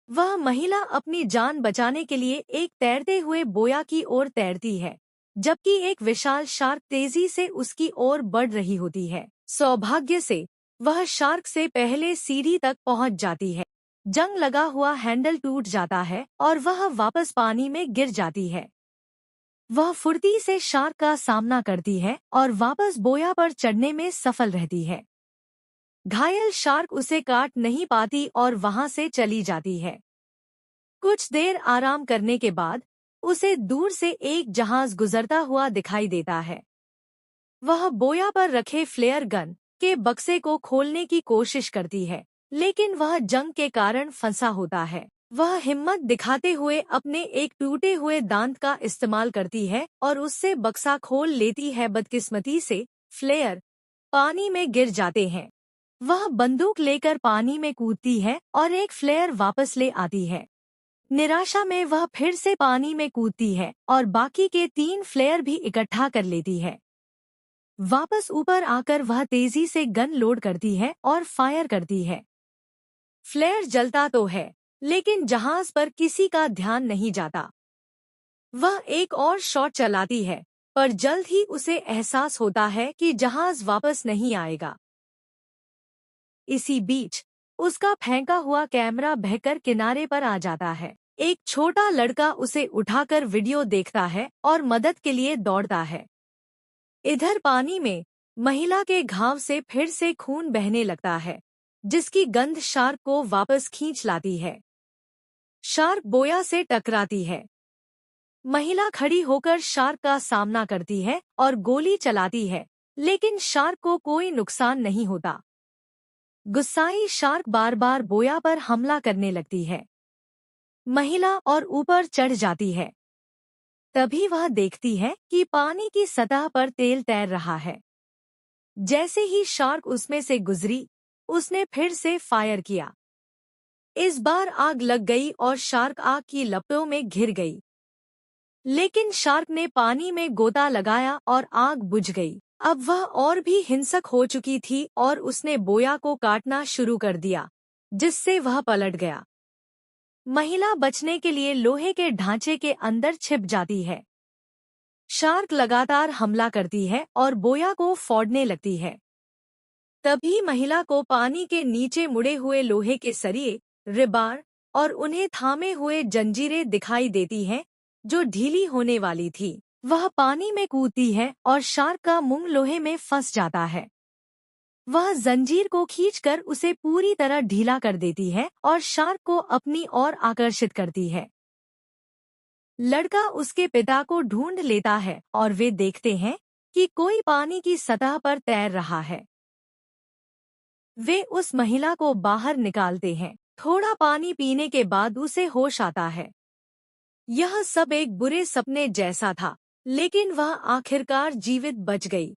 वह महिला अपनी जान बचाने के लिए एक तैरते हुए बोया की ओर तैरती है, जबकि एक विशाल शार्क तेजी से उसकी ओर बढ़ रही होती है। सौभाग्य से वह शार्क से पहले सीढ़ी तक पहुंच जाती है। जंग लगा हुआ हैंडल टूट जाता है और वह वापस पानी में गिर जाती है। वह फुर्ती से शार्क का सामना करती है और वापस बोया पर चढ़ने में सफल रहती है। घायल शार्क उसे काट नहीं पाती और वहां से चली जाती है। कुछ देर आराम करने के बाद उसे दूर से एक जहाज गुजरता हुआ दिखाई देता है। वह बोया पर रखे फ्लेयर गन के बक्से को खोलने की कोशिश करती है, लेकिन वह जंग के कारण फंसा होता है। वह हिम्मत दिखाते हुए अपने एक टूटे हुए दांत का इस्तेमाल करती है और उससे बक्सा खोल लेती है। बदकिस्मती से फ्लेयर पानी में गिर जाते हैं। वह बंदूक लेकर पानी में कूदती है और एक फ्लेयर वापस ले आती है। निराशा में वह फिर से पानी में कूदती है और बाकी के 3 फ्लेयर भी इकट्ठा कर लेती है। वापस ऊपर आकर वह तेजी से गन लोड करती है और फायर करती है। फ्लेयर जलता तो है, लेकिन जहाज पर किसी का ध्यान नहीं जाता। वह एक और शॉट चलाती है, पर जल्द ही उसे एहसास होता है कि जहाज वापस नहीं आएगा। इसी बीच उसका फेंका हुआ कैमरा बहकर किनारे पर आ जाता है। एक छोटा लड़का उसे उठाकर वीडियो देखता है और मदद के लिए दौड़ता है। इधर पानी में महिला के घाव से फिर से खून बहने लगता है, जिसकी गंध शार्क को वापस खींच लाती है। शार्क बोया से टकराती है। महिला खड़ी होकर शार्क का सामना करती है और गोली चलाती है, लेकिन शार्क को कोई नुकसान नहीं होता। गुस्साई शार्क बार बार बोया पर हमला करने लगती है। महिला और ऊपर चढ़ जाती है। तभी वह देखती है कि पानी की सतह पर तेल तैर रहा है। जैसे ही शार्क उसमें से गुजरी, उसने फिर से फायर किया। इस बार आग लग गई और शार्क आग की लपटों में घिर गई। लेकिन शार्क ने पानी में गोता लगाया और आग बुझ गई। अब वह और भी हिंसक हो चुकी थी और उसने बोया को काटना शुरू कर दिया, जिससे वह पलट गया। महिला बचने के लिए लोहे के ढांचे के अंदर छिप जाती है। शार्क लगातार हमला करती है और बोया को फोड़ने लगती है। तभी महिला को पानी के नीचे मुड़े हुए लोहे के सरिये, रिबार और उन्हें थामे हुए जंजीरें दिखाई देती हैं, जो ढीली होने वाली थी। वह पानी में कूदती है और शार्क का मुंह लोहे में फंस जाता है। वह जंजीर को खींचकर उसे पूरी तरह ढीला कर देती है और शार्क को अपनी ओर आकर्षित करती है। लड़का उसके पिता को ढूंढ लेता है और वे देखते हैं कि कोई पानी की सतह पर तैर रहा है। वे उस महिला को बाहर निकालते हैं। थोड़ा पानी पीने के बाद उसे होश आता है। यह सब एक बुरे सपने जैसा था, लेकिन वह आखिरकार जीवित बच गई।